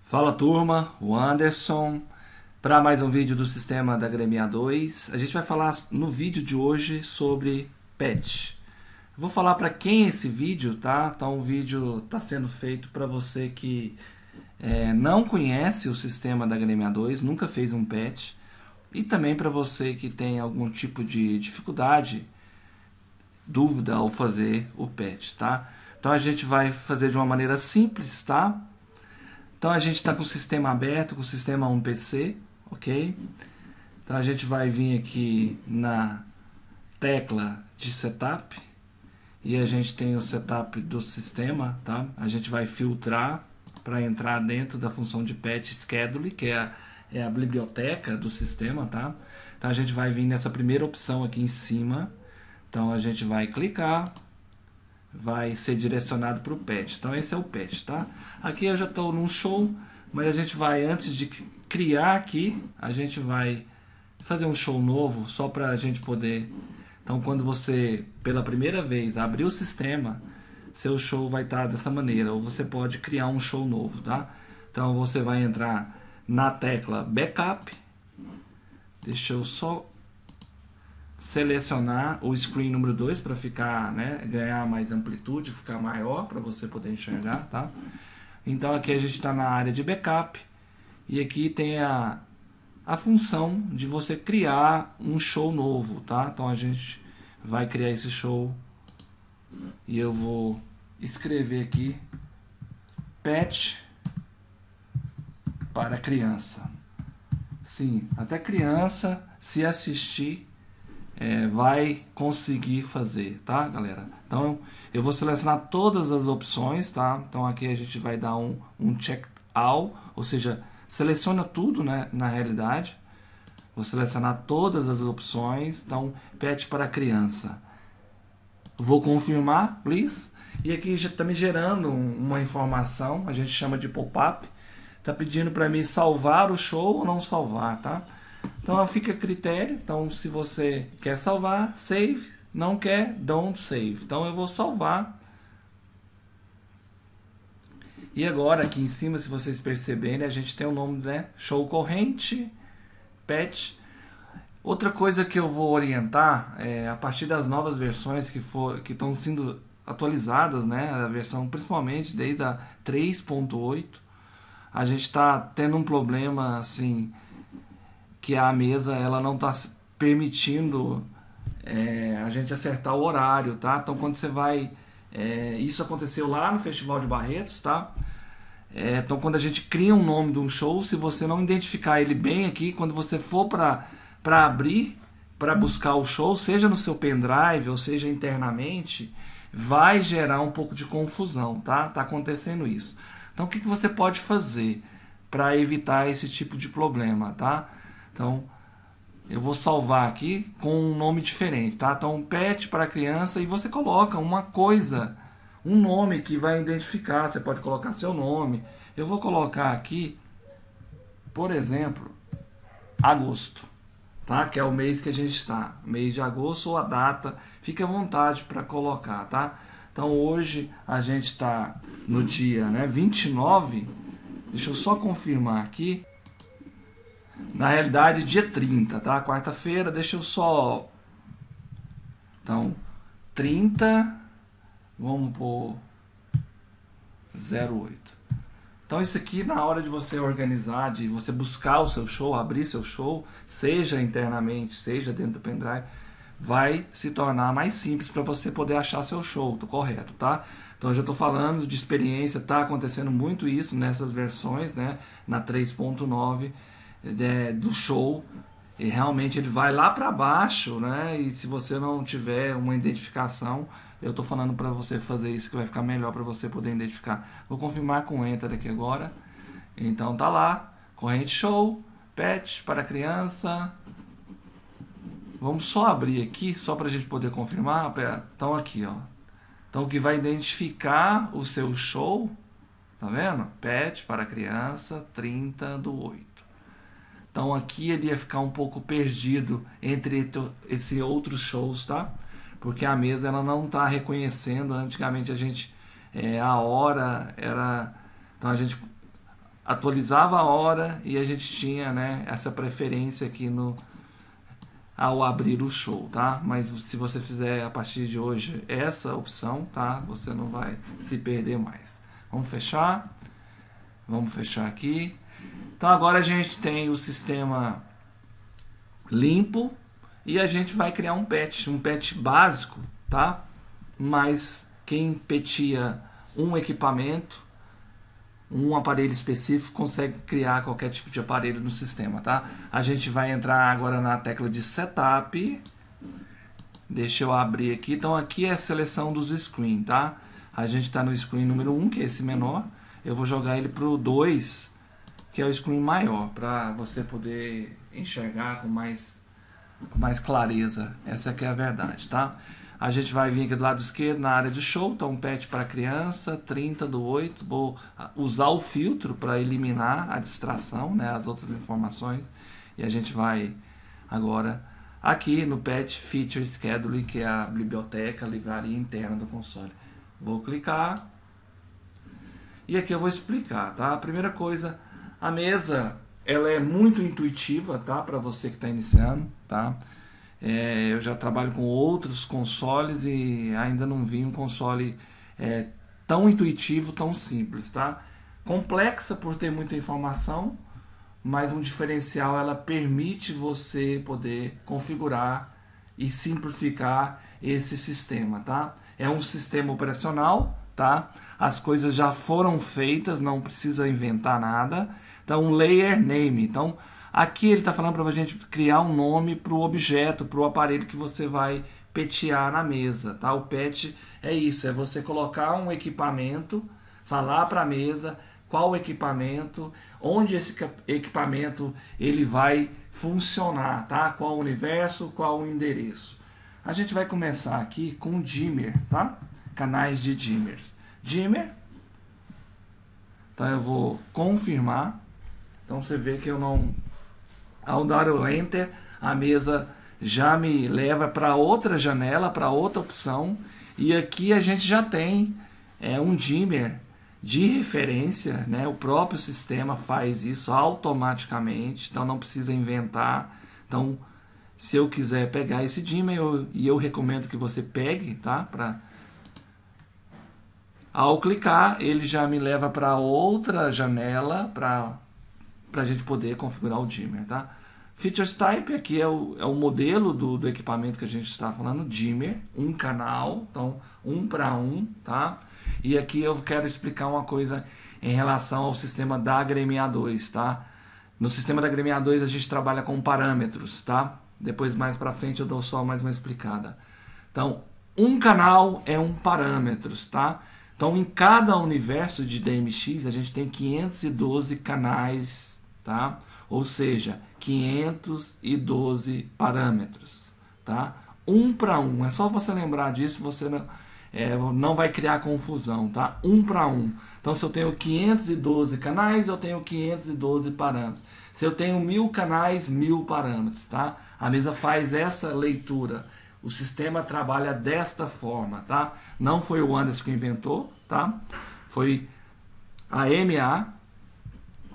Fala turma, o Anderson, para mais um vídeo do sistema da Gremia 2. A gente vai falar no vídeo de hoje sobre patch. Vou falar para quem esse vídeo, tá? Então o vídeo está sendo feito para você que não conhece o sistema da Gremia 2, nunca fez um patch, e também para você que tem algum tipo de dificuldade, dúvida ao fazer o patch, tá? Então a gente vai fazer de uma maneira simples, tá? Então a gente está com o sistema aberto, com o sistema 1PC, ok? Então a gente vai vir aqui na tecla de setup e a gente tem o setup do sistema, tá? A gente vai filtrar para entrar dentro da função de patch schedule, que é a biblioteca do sistema, tá? Então a gente vai vir nessa primeira opção aqui em cima, então a gente vai clicar, vai ser direcionado para o patch. Então esse é o patch, tá? Aqui eu já estou num show, mas a gente vai, antes de criar aqui, a gente vai fazer um show novo, só para a gente poder... Então quando você, pela primeira vez, abrir o sistema, seu show vai estar dessa maneira, ou você pode criar um show novo, tá? Então você vai entrar na tecla Backup, deixa eu só selecionar o screen número 2 para ficar, né, ganhar mais amplitude, ficar maior para você poder enxergar, tá? Então aqui a gente está na área de backup e aqui tem a função de você criar um show novo, tá? Então a gente vai criar esse show e eu vou escrever aqui patch para criança. Sim, até criança, se assistir, vai conseguir fazer, tá, galera? Então eu vou selecionar todas as opções, tá? Então aqui a gente vai dar um check all, ou seja, seleciona tudo, né, na realidade. Vou selecionar todas as opções. Então patch para criança, vou confirmar, please. E aqui já está me gerando uma informação, a gente chama de pop-up. Está pedindo para mim salvar o show ou não salvar, tá? Então fica a critério. Então se você quer salvar, save. Não quer, don't save. Então eu vou salvar. E agora aqui em cima, se vocês perceberem, a gente tem o nome, né? Show corrente, patch. Outra coisa que eu vou orientar é a partir das novas versões que estão sendo atualizadas, né? A versão principalmente desde a 3.8, a gente está tendo um problema assim, que a mesa ela não está permitindo a gente acertar o horário, tá? Então quando você vai... isso aconteceu lá no Festival de Barretos, tá? Então quando a gente cria um nome de um show, se você não identificar ele bem aqui, quando você for para abrir, para buscar o show, seja no seu pendrive ou seja internamente, vai gerar um pouco de confusão, tá? Tá acontecendo isso. Então o que você pode fazer para evitar esse tipo de problema, tá? Então, eu vou salvar aqui com um nome diferente, tá? Então, patch para criança, e você coloca uma coisa, um nome que vai identificar. Você pode colocar seu nome. Eu vou colocar aqui, por exemplo, agosto, tá? Que é o mês que a gente está, mês de agosto, ou a data. Fique à vontade para colocar, tá? Então, hoje a gente está no dia, né, 29. Deixa eu só confirmar aqui. Na realidade, dia 30, tá? Quarta-feira, deixa eu só... Então, 30, vamos por 08. Então, isso aqui, na hora de você organizar, de você buscar o seu show, abrir seu show, seja internamente, seja dentro do pendrive, vai se tornar mais simples para você poder achar seu show, correto, tá? Então, eu já estou falando de experiência, tá acontecendo muito isso nessas versões, né? Na 3.9 do show, e realmente ele vai lá para baixo, né? E se você não tiver uma identificação, eu estou falando para você fazer isso, que vai ficar melhor para você poder identificar. Vou confirmar com Enter aqui agora. Então tá lá, corrente show, patch para criança. Vamos só abrir aqui, só para a gente poder confirmar. Então aqui, ó. Então o que vai identificar o seu show, tá vendo? Patch para criança, 30/8. Então aqui ele ia ficar um pouco perdido entre esses outros shows, tá? Porque a mesa ela não está reconhecendo. Antigamente a gente, a hora era... Então a gente atualizava a hora e a gente tinha, né, essa preferência aqui ao abrir o show, tá? Mas se você fizer a partir de hoje essa opção, tá? Você não vai se perder mais. Vamos fechar aqui. Então agora a gente tem o sistema limpo e a gente vai criar um patch básico, tá? Mas quem petia um equipamento, um aparelho específico, consegue criar qualquer tipo de aparelho no sistema, tá? A gente vai entrar agora na tecla de Setup. Deixa eu abrir aqui. Então aqui é a seleção dos screen, tá? A gente está no screen número 1, que é esse menor. Eu vou jogar ele para o 2, que é o screen maior, para você poder enxergar com mais clareza. Essa aqui é a verdade, tá? A gente vai vir aqui do lado esquerdo na área de show, então um patch para criança, 30/8. Vou usar o filtro para eliminar a distração, né, as outras informações. E a gente vai agora aqui no patch Feature Scheduling, que é a biblioteca, a livraria interna do console. Vou clicar e aqui eu vou explicar, tá? A primeira coisa, a mesa ela é muito intuitiva, tá? Para você que está iniciando, tá? Eu já trabalho com outros consoles e ainda não vi um console tão intuitivo, tão simples, tá? Complexa por ter muita informação, mas um diferencial, ela permite você poder configurar e simplificar esse sistema, tá? É um sistema operacional, tá? As coisas já foram feitas, não precisa inventar nada. Então, layer name. Então, aqui ele está falando para a gente criar um nome para o objeto, para o aparelho que você vai petear na mesa, tá? O patch é isso, é você colocar um equipamento, falar para a mesa qual equipamento, onde esse equipamento ele vai funcionar, tá? Qual o universo, qual o endereço. A gente vai começar aqui com o dimmer, tá? Canais de dimmers. Dimmer. Então eu vou confirmar. Então você vê que eu não... Ao dar o Enter, a mesa já me leva para outra janela, para outra opção. E aqui a gente já tem um dimmer de referência, né? O próprio sistema faz isso automaticamente, então não precisa inventar. Então, se eu quiser pegar esse dimmer, eu recomendo que você pegue, tá? Ao clicar, ele já me leva para outra janela para a gente poder configurar o dimmer, tá? Features Type, aqui é o modelo do equipamento que a gente está falando, dimmer, um canal, então 1 para 1, tá? E aqui eu quero explicar uma coisa em relação ao sistema da HDMI 2, tá? No sistema da HDMI 2 a gente trabalha com parâmetros, tá? Depois mais para frente eu dou só mais uma explicada. Então, um canal é um parâmetros, tá? Então, em cada universo de DMX a gente tem 512 canais, tá? Ou seja, 512 parâmetros, tá? 1 para 1, é só você lembrar disso, você não vai criar confusão, tá? 1 para 1. Então, se eu tenho 512 canais, eu tenho 512 parâmetros. Se eu tenho 1000 canais, 1000 parâmetros, tá? A mesa faz essa leitura. O sistema trabalha desta forma, tá? Não foi o Anderson que inventou, tá? Foi a MA.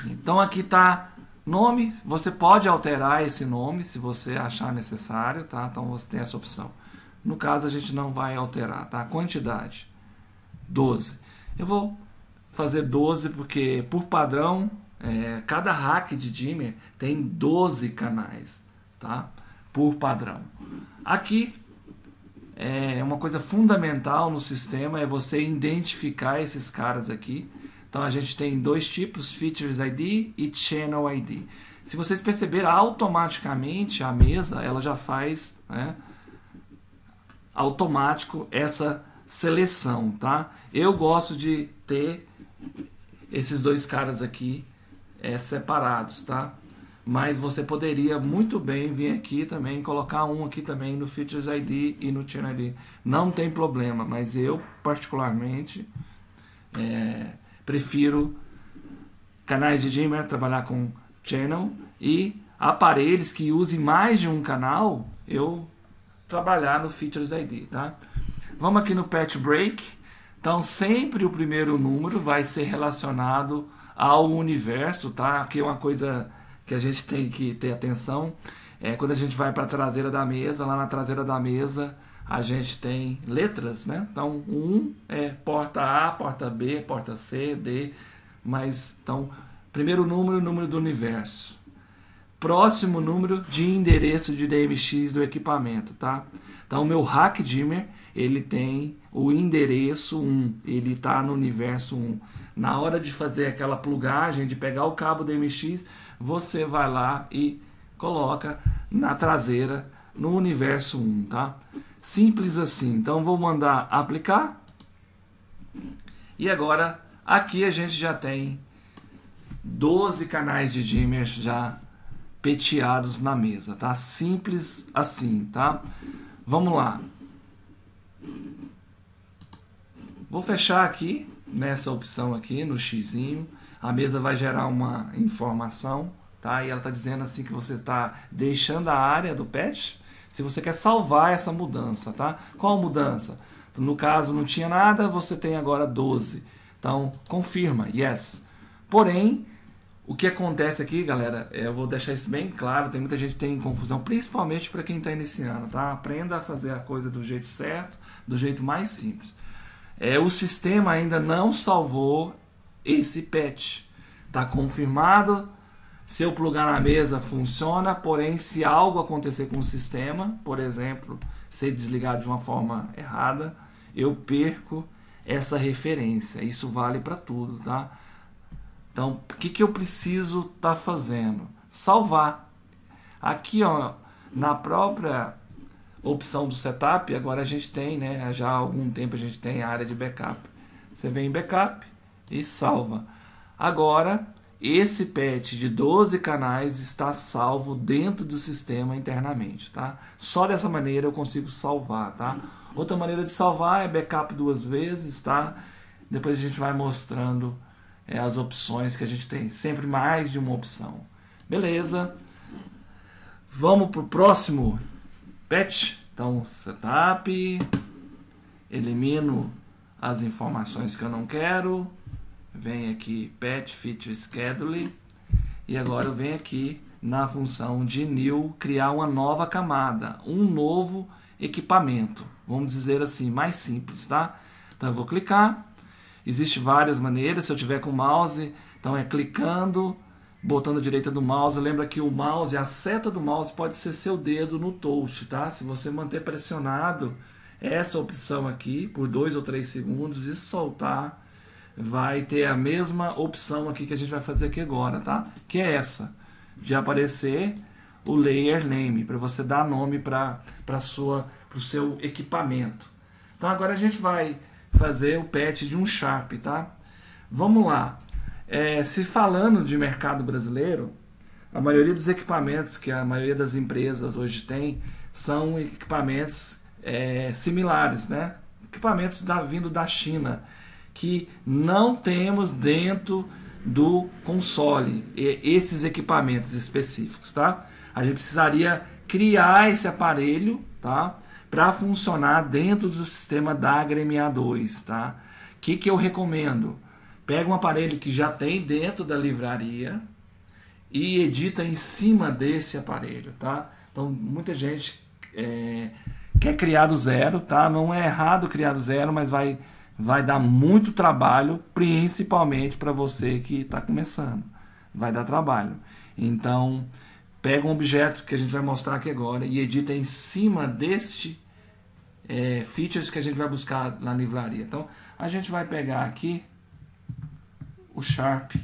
Então, aqui está nome. Você pode alterar esse nome se você achar necessário, tá? Então, você tem essa opção. No caso, a gente não vai alterar, tá? Quantidade, 12. Eu vou fazer 12 porque, por padrão, cada rack de dimmer tem 12 canais, tá? Por padrão. Aqui, uma coisa fundamental no sistema é você identificar esses caras aqui. Então, a gente tem dois tipos, Features ID e Channel ID. Se vocês perceberem, automaticamente a mesa ela já faz, né, automático essa seleção, tá? Eu gosto de ter esses dois caras aqui separados, tá? Mas você poderia muito bem vir aqui também, colocar um aqui também no Features ID e no Channel ID. Não tem problema, mas eu particularmente prefiro canais de dimmer, trabalhar com Channel, e aparelhos que usem mais de um canal, eu trabalhar no Features ID, tá? Vamos aqui no Patch Break. Então, sempre o primeiro número vai ser relacionado ao universo, tá? Aqui é uma coisa que a gente tem que ter atenção. Quando a gente vai para a traseira da mesa, lá na traseira da mesa a gente tem letras, né? Então, 1 é porta A, porta B, porta C, D, mas então, primeiro número, número do universo. Próximo número de endereço de DMX do equipamento, tá? Então, o meu hack dimmer, ele tem o endereço 1, ele está no universo 1. Na hora de fazer aquela plugagem, de pegar o cabo DMX, você vai lá e coloca na traseira no universo 1, tá? Simples assim. Então, vou mandar aplicar. E agora, aqui a gente já tem 12 canais de dimmer já peteados na mesa, tá? Simples assim, tá? Vamos lá. Vou fechar aqui, nessa opção aqui, no xizinho. A mesa vai gerar uma informação, tá? E ela está dizendo assim que você está deixando a área do patch, se você quer salvar essa mudança, tá? Qual mudança? No caso, não tinha nada, você tem agora 12. Então, confirma, yes. Porém, o que acontece aqui, galera, eu vou deixar isso bem claro, tem muita gente que tem confusão, principalmente para quem está iniciando, tá? Aprenda a fazer a coisa do jeito certo, do jeito mais simples. O sistema ainda não salvou esse patch. Está confirmado, se eu plugar na mesa funciona, porém se algo acontecer com o sistema, por exemplo, ser desligado de uma forma errada, eu perco essa referência. Isso vale para tudo, tá? Então, o que eu preciso estar fazendo? Salvar. Aqui, ó, na própria opção do setup, agora a gente tem, né, já há algum tempo a gente tem a área de backup. Você vem em backup e salva. Agora, esse patch de 12 canais está salvo dentro do sistema internamente, tá? Só dessa maneira eu consigo salvar, tá? Outra maneira de salvar é backup 2 vezes, tá? Depois a gente vai mostrando as opções que a gente tem, sempre mais de uma opção. Beleza? Vamos para o próximo patch. Então, setup, elimino as informações que eu não quero, vem aqui patch feature schedule e agora eu venho aqui na função de new criar uma nova camada, um novo equipamento, vamos dizer assim, mais simples, tá? Então eu vou clicar. Existem várias maneiras, se eu tiver com o mouse, então é clicando, botando a direita do mouse. Lembra que o mouse, a seta do mouse pode ser seu dedo no touch, tá? Se você manter pressionado essa opção aqui por 2 ou 3 segundos e soltar, vai ter a mesma opção aqui que a gente vai fazer aqui agora, tá? Que é essa, de aparecer o layer name, para você dar nome para o seu equipamento. Então agora a gente vai fazer o patch de um Sharp, tá? Vamos lá. Se falando de mercado brasileiro, a maioria dos equipamentos que a maioria das empresas hoje tem são equipamentos similares, né? Equipamentos vindo da China, que não temos dentro do console esses equipamentos específicos, tá? A gente precisaria criar esse aparelho, tá? Para funcionar dentro do sistema da HM-A2, tá? O que eu recomendo? Pega um aparelho que já tem dentro da livraria e edita em cima desse aparelho, tá? Então, muita gente quer criar do zero, tá? Não é errado criar do zero, mas vai dar muito trabalho, principalmente para você que está começando. Vai dar trabalho. Então, pega um objeto que a gente vai mostrar aqui agora e edita em cima deste features que a gente vai buscar na livraria. Então, a gente vai pegar aqui o Sharp.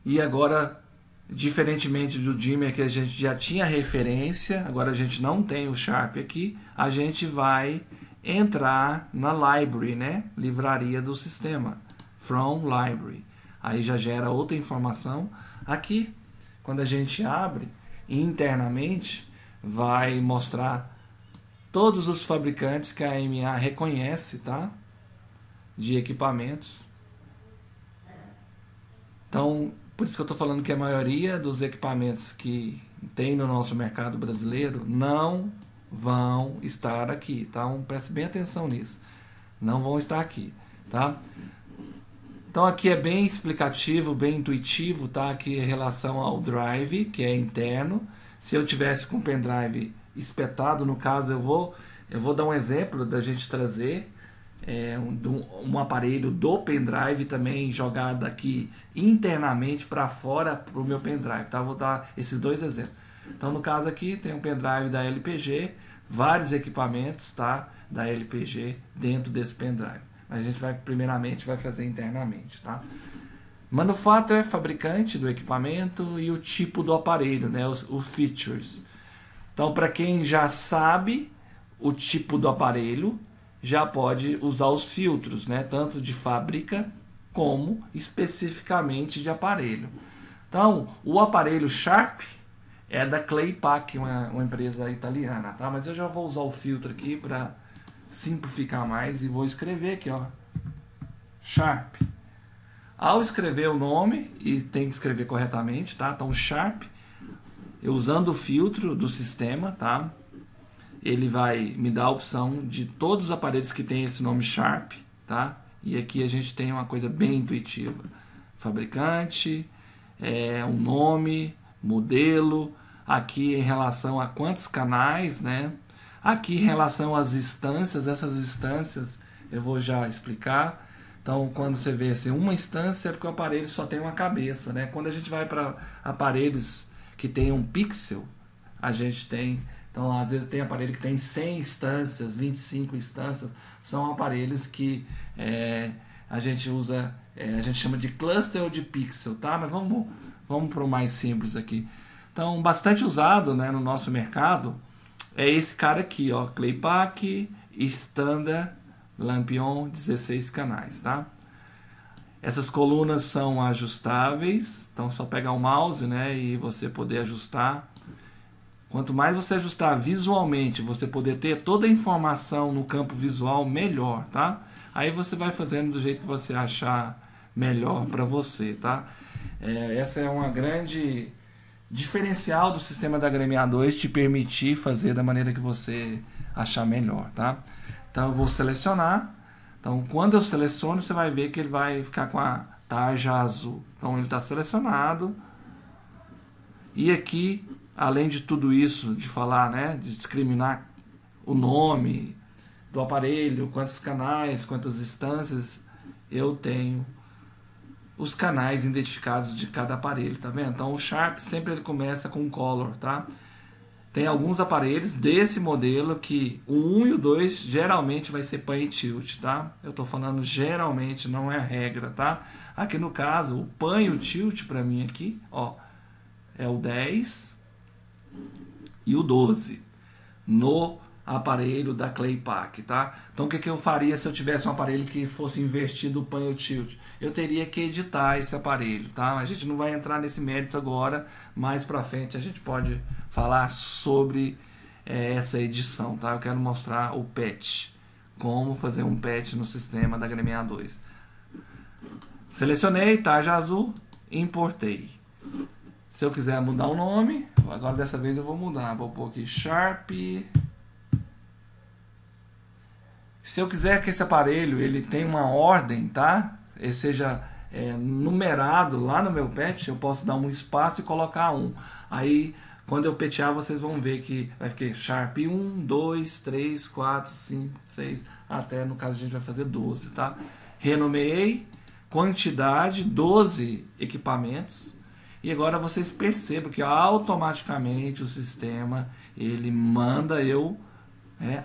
E agora, diferentemente do dimmer que a gente já tinha referência, agora a gente não tem o Sharp aqui, a gente vai entrar na library, né? Livraria do sistema. From library. Aí já gera outra informação. Aqui, quando a gente abre, internamente, vai mostrar todos os fabricantes que a AMA reconhece, tá? De equipamentos. Então, por isso que eu estou falando que a maioria dos equipamentos que tem no nosso mercado brasileiro não vão estar aqui, tá? Então, preste bem atenção nisso. não vão estar aqui, tá? Então aqui é bem explicativo, bem intuitivo, tá? Aqui em relação ao drive, que é interno. Se eu tivesse com o pendrive espetado, no caso eu vou dar um exemplo da gente trazer um aparelho do pendrive também jogado aqui internamente para fora para o meu pendrive, tá? Vou dar esses dois exemplos. Então no caso aqui tem um pendrive da LPG, vários equipamentos, tá? Da LPG dentro desse pendrive. Mas a gente primeiramente vai fazer internamente, tá? Manufacturer, fabricante do equipamento, e o tipo do aparelho, né? Os features. Então, para quem já sabe o tipo do aparelho, já pode usar os filtros, né? Tanto de fábrica como especificamente de aparelho. Então, o aparelho Sharp é da Claypack, uma empresa italiana, tá? Mas eu já vou usar o filtro aqui para simplificar mais e vou escrever aqui, ó, Sharp. Ao escrever o nome, e tem que escrever corretamente, tá? Então Sharp, eu usando o filtro do sistema, tá? Ele vai me dar a opção de todos os aparelhos que tem esse nome Sharp, tá? E aqui a gente tem uma coisa bem intuitiva: fabricante, um nome, modelo, aqui em relação a quantos canais, né? Aqui em relação às instâncias, essas instâncias eu vou já explicar. Então, quando você vê assim, uma instância é porque o aparelho só tem uma cabeça, né? Quando a gente vai para aparelhos que tem um pixel, a gente tem... Então, às vezes tem aparelho que tem 100 instâncias, 25 instâncias, são aparelhos que a gente usa, a gente chama de cluster ou de pixel, tá? Mas vamos para o mais simples aqui. Então, bastante usado, né, no nosso mercado é esse cara aqui, ó, Claypack Standard Lampion 16 canais, tá? Essas colunas são ajustáveis, então só pegar o mouse, né, e você poder ajustar. Quanto mais você ajustar visualmente, você poder ter toda a informação no campo visual, melhor, tá? Aí você vai fazendo do jeito que você achar melhor para você, tá? Essa é uma grande diferencial do sistema da HDMI A2, te permitir fazer da maneira que você achar melhor, tá? Então eu vou selecionar. Então quando eu seleciono, você vai ver que ele vai ficar com a tarja azul. Então ele está selecionado. E aqui, além de tudo isso, de falar, né, de discriminar o nome do aparelho, quantos canais, quantas instâncias, eu tenho os canais identificados de cada aparelho, tá vendo? Então o Sharp sempre ele começa com color, tá? Tem alguns aparelhos desse modelo que o 1 e o 2 geralmente vai ser pan e tilt, tá? Eu tô falando geralmente, não é regra, tá? Aqui no caso, o pan e o tilt para mim aqui, ó, é o 10 e o 12 no aparelho da Claypack, tá? Então o que eu faria se eu tivesse um aparelho que fosse invertido o pan e o tilt? Eu teria que editar esse aparelho, tá? A gente não vai entrar nesse mérito agora, mais pra frente a gente pode falar sobre essa edição, tá? Eu quero mostrar o patch, como fazer um patch no sistema da HDMI A2. Selecionei, tarja azul, importei. Se eu quiser mudar o nome, agora dessa vez eu vou mudar, vou pôr aqui Sharp. Se eu quiser que esse aparelho ele tenha uma ordem, tá? Ele seja numerado lá no meu patch, eu posso dar um espaço e colocar 1. Aí, quando eu petear, vocês vão ver que vai ficar Sharp 1, 2, 3, 4, 5, 6, até no caso a gente vai fazer 12, tá? Renomeei, quantidade, 12 equipamentos. E agora vocês percebam que automaticamente o sistema ele manda eu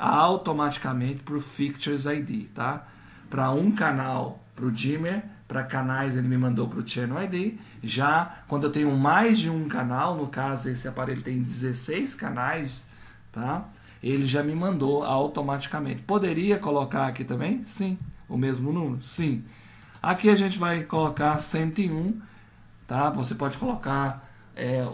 automaticamente para o Features ID, tá? Para um canal para o dimmer, para canais ele me mandou para o Channel ID. Já quando eu tenho mais de um canal, no caso esse aparelho tem 16 canais, tá? Ele já me mandou automaticamente. Poderia colocar aqui também? Sim. O mesmo número? Sim. Aqui a gente vai colocar 101, tá? Você pode colocar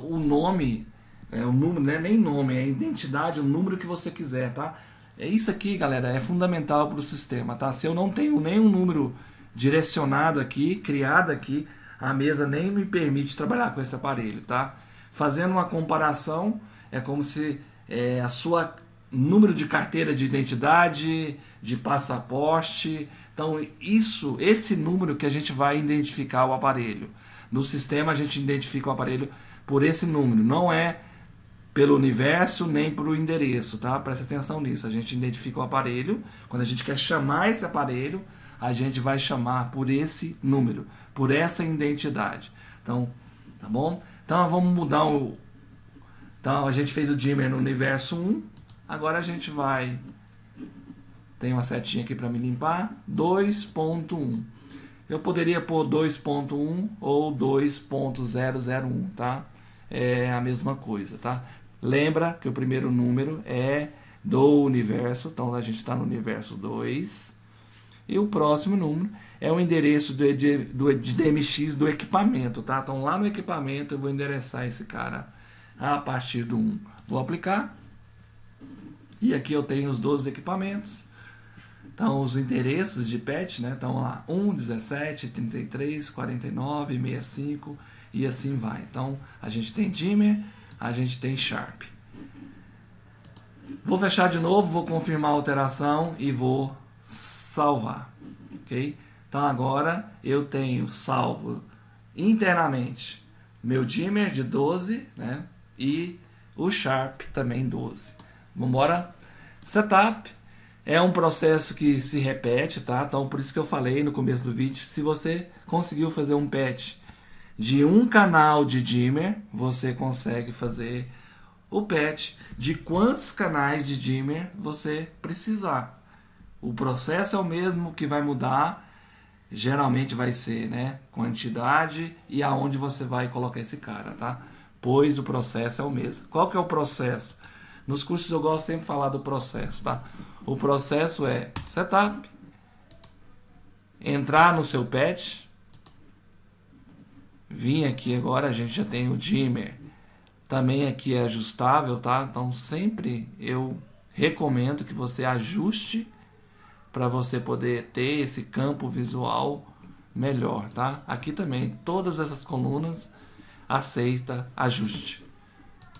o nome, o número, não é nem nome, é a identidade, o número que você quiser, tá? Isso aqui, galera, é fundamental para o sistema, tá? Se eu não tenho nenhum número direcionado aqui, criado aqui, a mesa nem me permite trabalhar com esse aparelho, tá? Fazendo uma comparação, é como se a sua número de carteira de identidade, de passaporte. Então, esse número que a gente vai identificar o aparelho. No sistema, a gente identifica o aparelho por esse número. Não é pelo universo nem por endereço, tá? Presta atenção nisso. A gente identifica o aparelho. Quando a gente quer chamar esse aparelho, a gente vai chamar por esse número, por essa identidade. Então, tá bom? Então, vamos mudar o... Então, a gente fez o dimmer no universo 1. Agora a gente vai... Tem uma setinha aqui para me limpar. 2.1. Eu poderia pôr 2.1 ou 2.001, tá? É a mesma coisa, tá? Lembra que o primeiro número é do universo. Então, a gente está no universo 2. E o próximo número é o endereço de DMX do equipamento, tá? Então, lá no equipamento eu vou endereçar esse cara a partir do 1. Vou aplicar. E aqui eu tenho os 12 equipamentos. Então, os endereços de patch, né? Então, lá, 1, 17, 33, 49, 65 e assim vai. Então, a gente tem dimmer, a gente tem sharp. Vou fechar de novo, vou confirmar a alteração e vou salvar. Ok? Então, agora eu tenho salvo internamente meu dimmer de 12, né? E o sharp também 12. Vamos embora? Setup. É um processo que se repete, tá? Então, por isso que eu falei no começo do vídeo, se você conseguiu fazer um patch de um canal de dimmer, você consegue fazer o patch de quantos canais de dimmer você precisar. O processo é o mesmo, que vai mudar, geralmente vai ser, né, quantidade e aonde você vai colocar esse cara, tá? Pois o processo é o mesmo. Qual que é o processo? Nos cursos eu gosto sempre de falar do processo, tá? O processo é setup, entrar no seu patch, vir aqui agora, a gente já tem o dimmer, também aqui é ajustável, tá? Então sempre eu recomendo que você ajuste para você poder ter esse campo visual melhor, tá? Aqui também, todas essas colunas aceita ajuste.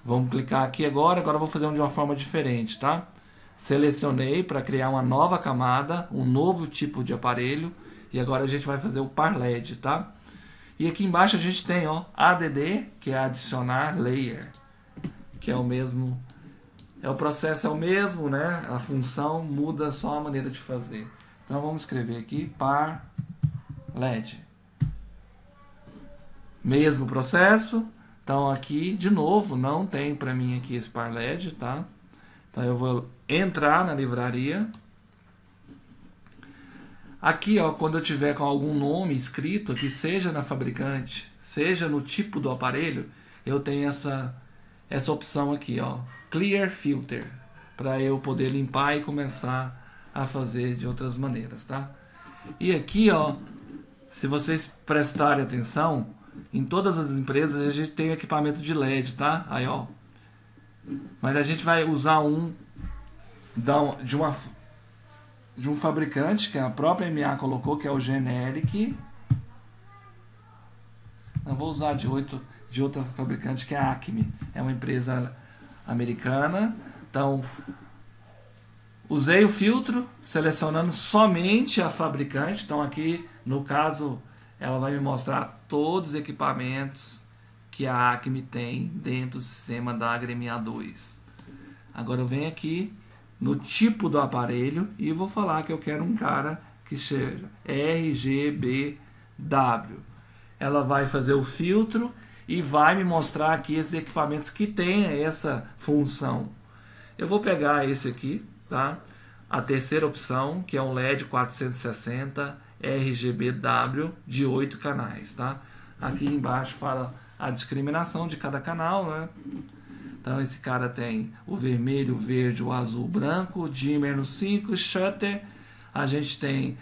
Vamos clicar aqui agora eu vou fazer de uma forma diferente, tá? Selecionei para criar uma nova camada, um novo tipo de aparelho, e agora a gente vai fazer o par LED, tá? E aqui embaixo a gente tem, ó, ADD, que é adicionar layer, que é o mesmo, o processo é o mesmo, né? A função muda só a maneira de fazer. Então vamos escrever aqui par LED. Mesmo processo. Então aqui, de novo, não tem para mim aqui esse par LED, tá? Então eu vou entrar na livraria. Aqui, ó, quando eu tiver com algum nome escrito aqui, seja na fabricante, seja no tipo do aparelho, eu tenho essa opção aqui, ó, Clear Filter, para eu poder limpar e começar a fazer de outras maneiras, tá? E aqui, ó, se vocês prestarem atenção, em todas as empresas a gente tem equipamento de LED, tá? Aí, ó. Mas a gente vai usar de um fabricante que a própria MA colocou, que é o Generic. Eu vou usar de outra fabricante, que é a Acme. É uma empresa americana. Então, usei o filtro, selecionando somente a fabricante. Então, aqui, no caso, ela vai me mostrar todos os equipamentos que a Acme tem dentro do sistema da Agremia 2. Agora eu venho aqui no tipo do aparelho e vou falar que eu quero um cara que seja RGBW. Ela vai fazer o filtro e vai me mostrar aqui esses equipamentos que têm essa função. Eu vou pegar esse aqui, tá? A terceira opção, que é um LED 460 RGBW de 8 canais, tá? Aqui embaixo fala a discriminação de cada canal, né? Então esse cara tem o vermelho, o verde, o azul, o branco, dimmer no 5, shutter, a gente tem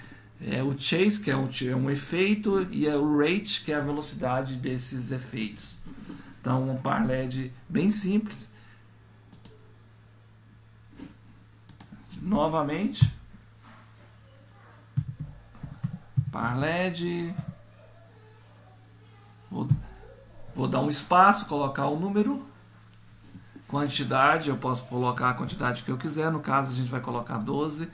o chase, que é um efeito, e o rate, que é a velocidade desses efeitos. Então um par LED bem simples. Novamente, par LED, vou dar um espaço, colocar o número. Quantidade, eu posso colocar a quantidade que eu quiser, no caso a gente vai colocar 12.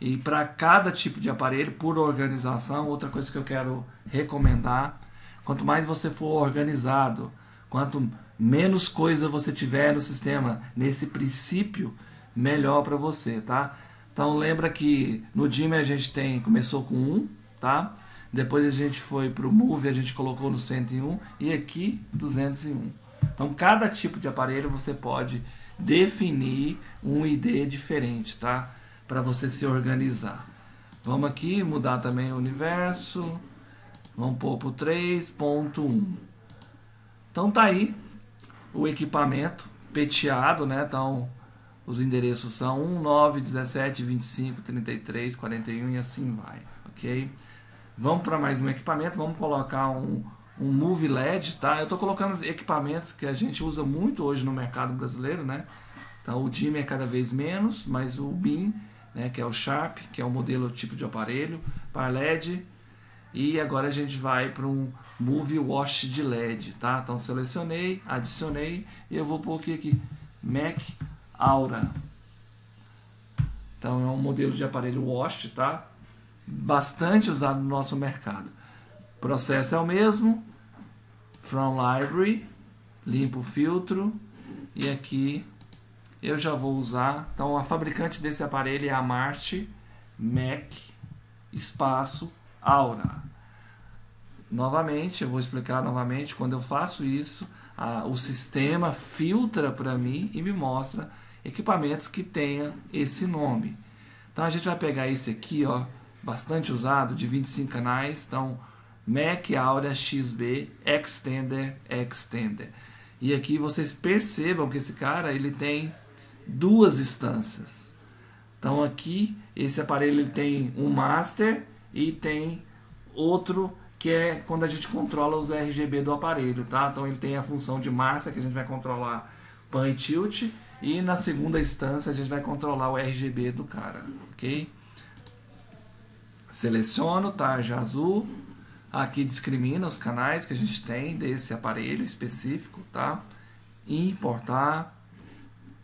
E para cada tipo de aparelho, por organização, outra coisa que eu quero recomendar, quanto mais você for organizado, quanto menos coisa você tiver no sistema, nesse princípio, melhor para você, tá? Então lembra que no Dimmer a gente começou com 1, tá? Depois a gente foi para o Move, a gente colocou no 101 e aqui 201. Então cada tipo de aparelho você pode definir um ID diferente, tá? Para você se organizar. Vamos aqui mudar também o universo. Vamos pôr para o 3.1. Então tá aí o equipamento peteado, né? Então os endereços são 1, 9, 17, 25, 33, 41 e assim vai, ok? Vamos para mais um equipamento, vamos colocar um Move LED, tá? Eu estou colocando os equipamentos que a gente usa muito hoje no mercado brasileiro, né? Então o Dimmer é cada vez menos, mas o BIM, né, que é o Sharp, que é o modelo tipo de aparelho, para LED. E agora a gente vai para um Move Wash de LED, tá? Então selecionei, adicionei e eu vou pôr aqui Mac Aura. Então é um modelo de aparelho Wash, tá? Bastante usado no nosso mercado. O processo é o mesmo. From Library, limpo o filtro e aqui eu já vou usar. Então a fabricante desse aparelho é a Marte Mac espaço Aura. Novamente, eu vou explicar novamente. Quando eu faço isso, o sistema filtra para mim e me mostra equipamentos que tenham esse nome. Então a gente vai pegar esse aqui, ó, bastante usado, de 25 canais. Então Mac Aura XB Extender. E aqui vocês percebam que esse cara ele tem duas instâncias. Então aqui esse aparelho ele tem um master e tem outro que é quando a gente controla os RGB do aparelho, tá? Então ele tem a função de master que a gente vai controlar pan e tilt e na segunda instância a gente vai controlar o RGB do cara, ok? Seleciono tarja azul, aqui discrimina os canais que a gente tem desse aparelho específico, tá? Importar.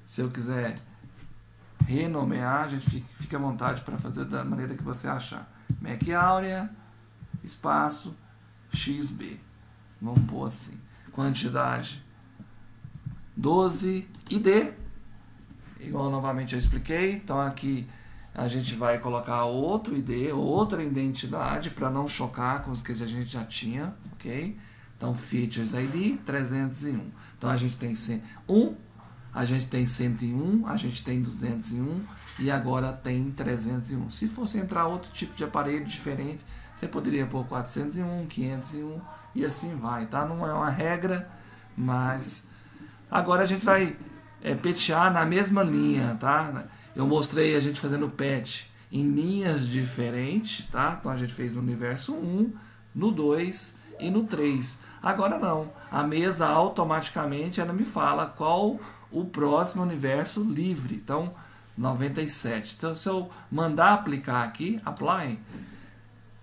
Se eu quiser renomear, a gente fica à vontade para fazer da maneira que você achar. Mac Aura, espaço, XB. Vamos pôr assim. Quantidade 12 ID. Igual novamente eu expliquei. Então aqui a gente vai colocar outro ID, outra identidade para não chocar com os que a gente já tinha, ok? Então Features ID 301. Então a gente tem 1, a gente tem 101, a gente tem 201 e agora tem 301. Se fosse entrar outro tipo de aparelho diferente, você poderia pôr 401, 501 e assim vai, tá? Não é uma regra, mas agora a gente vai petear na mesma linha, tá? Eu mostrei a gente fazendo patch em linhas diferentes, tá? Então a gente fez no universo 1, no 2 e no 3. Agora não, a mesa automaticamente ela me fala qual o próximo universo livre. Então 97. Então se eu mandar aplicar aqui, apply.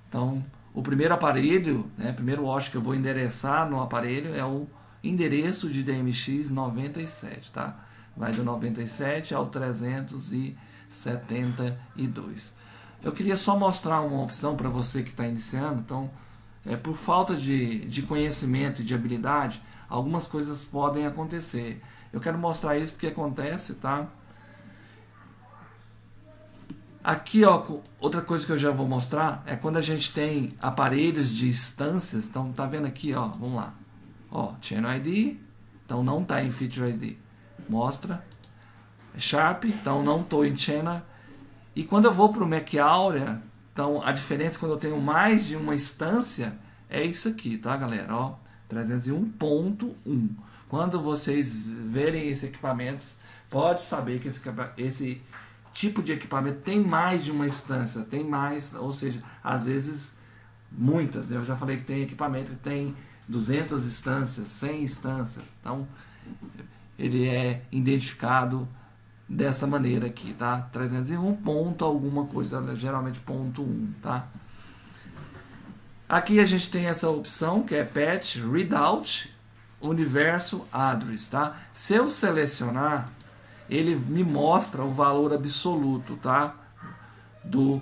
Então o primeiro aparelho, né, primeiro wash que eu vou endereçar no aparelho é o endereço de DMX 97, tá? Vai do 97 ao 372. Eu queria só mostrar uma opção para você que está iniciando. Então, por falta de conhecimento e de habilidade, algumas coisas podem acontecer. Eu quero mostrar isso porque acontece, tá? Aqui, ó, outra coisa que eu já vou mostrar é quando a gente tem aparelhos de instâncias. Então, tá vendo aqui, ó, vamos lá. Ó, Channel ID, então não tá em Feature ID. Mostra. Sharp, então não estou em Channel. E quando eu vou para o Mac Aura, então a diferença quando eu tenho mais de uma instância é isso aqui, tá, galera? Ó, 301.1. Quando vocês verem esses equipamentos, pode saber que esse tipo de equipamento tem mais de uma instância, tem mais, ou seja, às vezes muitas. Eu já falei que tem equipamento que tem 200 instâncias, 100 instâncias. Então, ele é identificado dessa maneira aqui, tá? 301 ponto alguma coisa, geralmente ponto 1, tá? Aqui a gente tem essa opção que é Patch Readout, universo address, tá? Se eu selecionar, ele me mostra o valor absoluto, tá? Do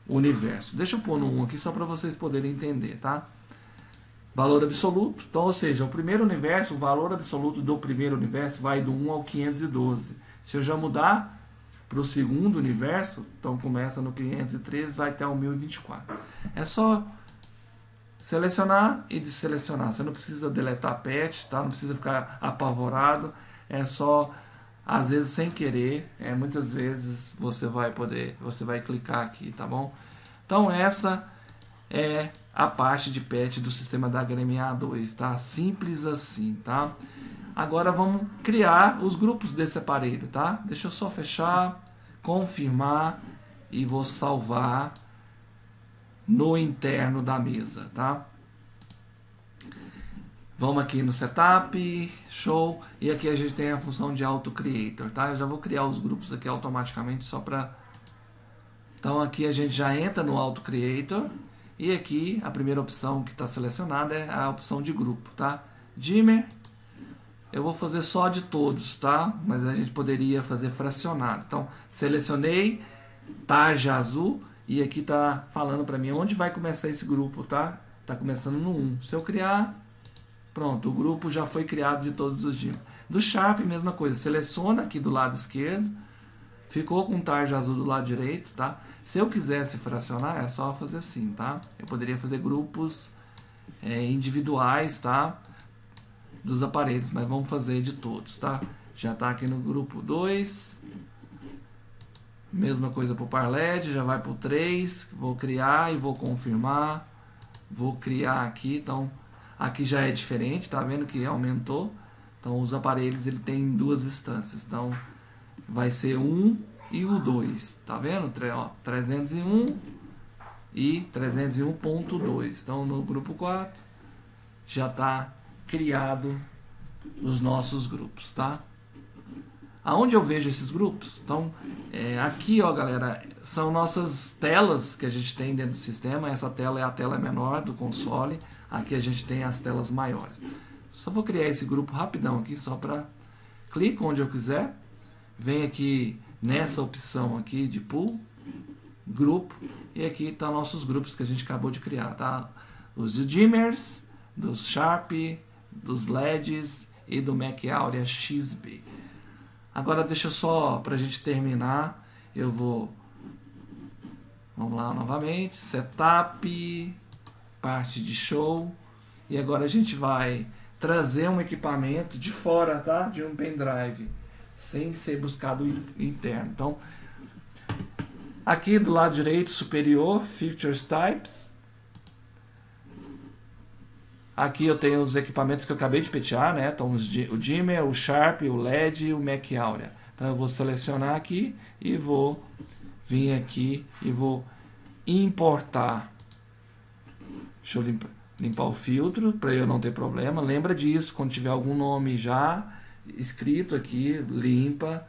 universo. Deixa eu pôr no 1 aqui só para vocês poderem entender, tá? Valor absoluto. Então, ou seja, o primeiro universo, o valor absoluto do primeiro universo vai do 1 ao 512. Se eu já mudar para o segundo universo, então começa no 513, vai até o 1024. É só selecionar e desselecionar. Você não precisa deletar patch, tá? Não precisa ficar apavorado. É só, às vezes sem querer, muitas vezes você vai clicar aqui, tá bom? Então essa é a parte de patch do sistema da HMA2, tá? Simples assim, tá? Agora vamos criar os grupos desse aparelho, tá? Deixa eu só fechar, confirmar e vou salvar no interno da mesa, tá? Vamos aqui no setup, show, e aqui a gente tem a função de auto creator, tá? Eu já vou criar os grupos aqui automaticamente só para... Então aqui a gente já entra no auto creator e aqui a primeira opção que está selecionada é a opção de grupo, tá? Dimmer, eu vou fazer só de todos, tá? Mas a gente poderia fazer fracionado. Então selecionei tarja azul e aqui está falando para mim onde vai começar esse grupo, tá? Tá começando no 1. Se eu criar, pronto, o grupo já foi criado de todos os dias. Do Sharp, mesma coisa, seleciona aqui do lado esquerdo, ficou com tarja azul do lado direito, tá? Se eu quisesse fracionar, é só fazer assim, tá? Eu poderia fazer grupos individuais, tá? Dos aparelhos, mas vamos fazer de todos, tá? Já tá aqui no grupo 2. Mesma coisa para o Parled, já vai para o 3. Vou criar e vou confirmar. Vou criar aqui, então aqui já é diferente, tá vendo que aumentou? Então os aparelhos ele tem duas instâncias, então vai ser 1 e o 2, tá vendo? 301 e 301.2. Então no grupo 4 já está criado os nossos grupos, tá? Aonde eu vejo esses grupos? Então, aqui, ó, galera, são nossas telas que a gente tem dentro do sistema. Essa tela é a tela menor do console. Aqui a gente tem as telas maiores. Só vou criar esse grupo rapidão aqui, só para... Clico onde eu quiser. Vem aqui nessa opção aqui de pool, grupo. E aqui estão nossos grupos que a gente acabou de criar, tá? Os dimmers, dos Sharp, dos LEDs e do Mac Aurea XB. Agora deixa só, para a gente terminar, eu vou... Vamos lá novamente, setup, parte de show. E agora a gente vai trazer um equipamento de fora, tá? De um pendrive, sem ser buscado interno. Então, aqui do lado direito superior, Features Types. Aqui eu tenho os equipamentos que eu acabei de petear, né? Então o dimmer, o Sharp, o LED e o Mac Aurea. Então eu vou selecionar aqui e vou vir aqui e vou importar. Deixa eu limpar o filtro para eu não ter problema. Lembra disso, quando tiver algum nome já escrito aqui, limpa.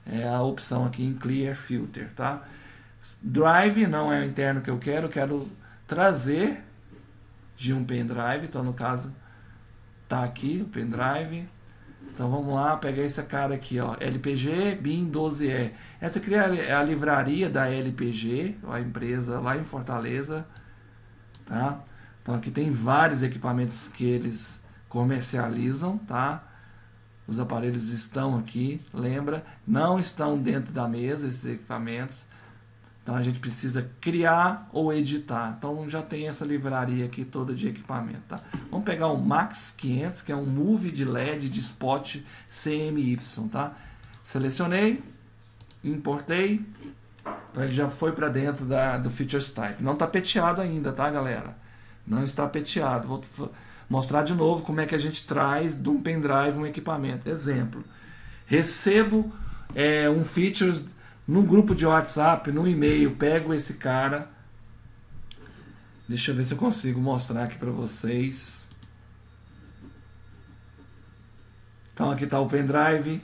É a opção aqui em Clear Filter, tá? Drive não é o interno que eu quero trazer de um pendrive, então no caso tá aqui o pendrive. Então vamos lá, pegar esse cara aqui, ó, LPG BIM 12E. Essa aqui é a livraria da LPG, a empresa lá em Fortaleza, tá? Então aqui tem vários equipamentos que eles comercializam, tá? Os aparelhos estão aqui, lembra? Não estão dentro da mesa esses equipamentos. Então a gente precisa criar ou editar. Então já tem essa livraria aqui toda de equipamento, tá? Vamos pegar o Max 500, que é um Move de LED de spot CMY, tá? Selecionei, importei. Então ele já foi para dentro do Features Type. Não está peteado ainda, tá, galera? Não está peteado. Vou mostrar de novo como é que a gente traz de um pendrive um equipamento. Exemplo, recebo um Features num grupo de WhatsApp, no e-mail, pego esse cara. Deixa eu ver se eu consigo mostrar aqui para vocês. Então aqui está o pendrive.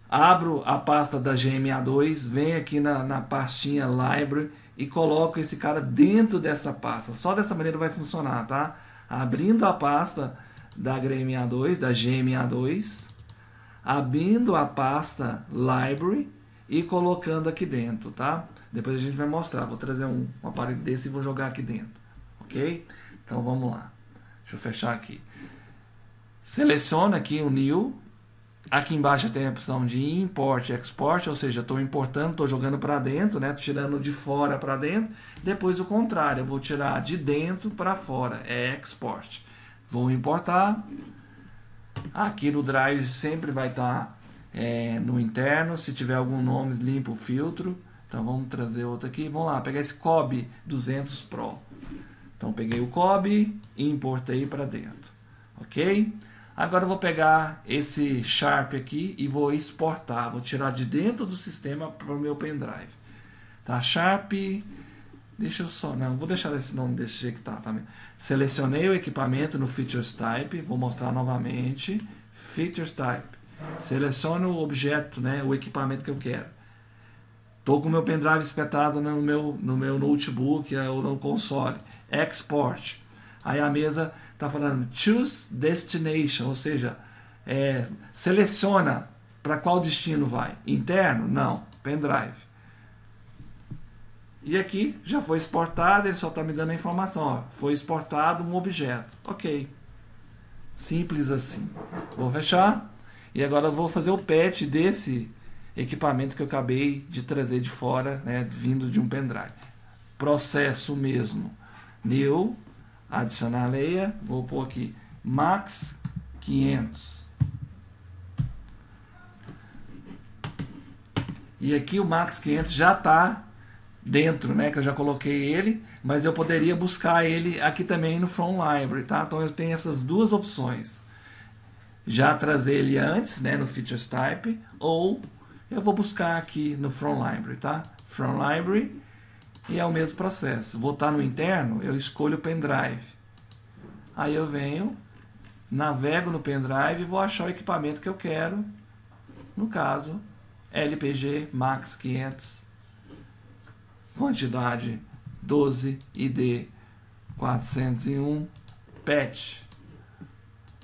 Abro a pasta da GMA2, venho aqui na pastinha Library e coloco esse cara dentro dessa pasta. Só dessa maneira vai funcionar, tá? Abrindo a pasta da GM62, abrindo a pasta Library e colocando aqui dentro, tá? Depois a gente vai mostrar, vou trazer um aparelho desse e vou jogar aqui dentro, ok? Então vamos lá, deixa eu fechar aqui. Seleciona aqui o New, aqui embaixo tem a opção de Import e Export, ou seja, estou importando, estou jogando para dentro, né? Tirando de fora para dentro, depois o contrário, eu vou tirar de dentro para fora, é Export. Vou importar, aqui no Drive sempre vai estar no interno, se tiver algum nome limpa o filtro. Então vamos trazer outro aqui, vamos lá, pegar esse Kobe 200 Pro. Então peguei o Kobe e importei para dentro, ok? Agora eu vou pegar esse Sharp aqui e vou exportar, vou tirar de dentro do sistema para o meu pendrive. Tá, Sharp, deixa eu só, não, vou deixar esse nome desse jeito que tá também. Selecionei o equipamento no Features Type, vou mostrar novamente, Features Type. Seleciono o objeto, né, o equipamento que eu quero. Estou com o meu pendrive espetado no meu notebook ou no console. Export. Aí a mesa está falando Choose Destination, ou seja, seleciona para qual destino vai. Interno? Não. Pendrive. E aqui já foi exportado, ele só está me dando a informação. Ó, foi exportado um objeto. Ok. Simples assim. Vou fechar. E agora eu vou fazer o patch desse equipamento que eu acabei de trazer de fora, né, vindo de um pendrive. Processo mesmo. New, adicionar layer, vou pôr aqui Max 500. E aqui o Max 500 já está dentro, né, que eu já coloquei ele, mas eu poderia buscar ele aqui também no From Library, tá? Então eu tenho essas duas opções. Já trazer ele antes, né, no Features Type, ou eu vou buscar aqui no From Library, tá? From Library, e é o mesmo processo. Vou estar no interno, eu escolho o pendrive. Aí eu venho, navego no pendrive e vou achar o equipamento que eu quero. No caso, LPG Max 500, quantidade 12 ID 401, patch.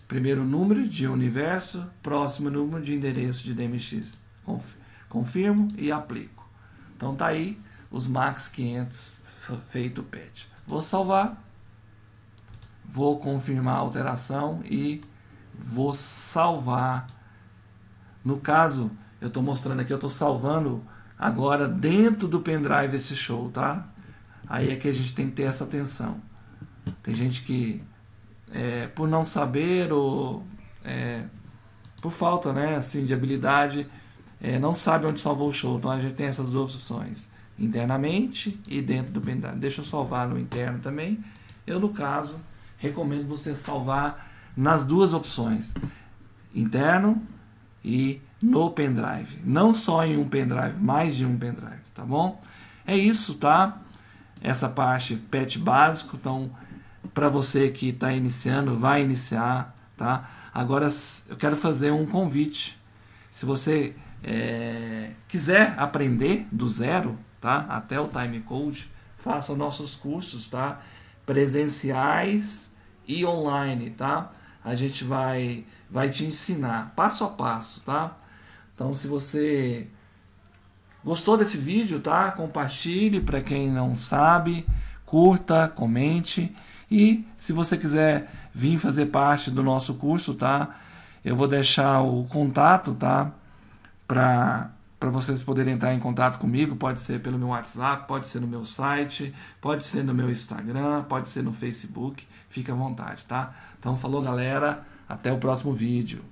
Primeiro número de universo, próximo número de endereço de DMX. Confirmo e aplico. Então tá aí os Max 500 feito o patch. Vou salvar, vou confirmar a alteração e vou salvar. No caso, eu estou mostrando aqui, eu estou salvando agora dentro do pendrive esse show, tá? Aí é que a gente tem que ter essa atenção. Tem gente que por não saber ou por falta, né, assim, de habilidade, não sabe onde salvou o show. Então a gente tem essas duas opções, internamente e dentro do pendrive. Deixa eu salvar no interno também. Eu, no caso, recomendo você salvar nas duas opções, interno e no pendrive. Não só em um pendrive, mais de um pendrive, tá bom? É isso, tá? Essa parte patch básico. Então, para você que está iniciando, vai iniciar, tá? Agora eu quero fazer um convite. Se você quiser aprender do zero, tá? Até o Timecode, faça nossos cursos, tá? Presenciais e online, tá? A gente vai te ensinar passo a passo, tá? Então, se você gostou desse vídeo, tá? Compartilhe para quem não sabe, curta, comente. E se você quiser vir fazer parte do nosso curso, tá? Eu vou deixar o contato, tá? Para vocês poderem entrar em contato comigo. Pode ser pelo meu WhatsApp, pode ser no meu site, pode ser no meu Instagram, pode ser no Facebook. Fique à vontade, tá? Então, falou, galera. Até o próximo vídeo.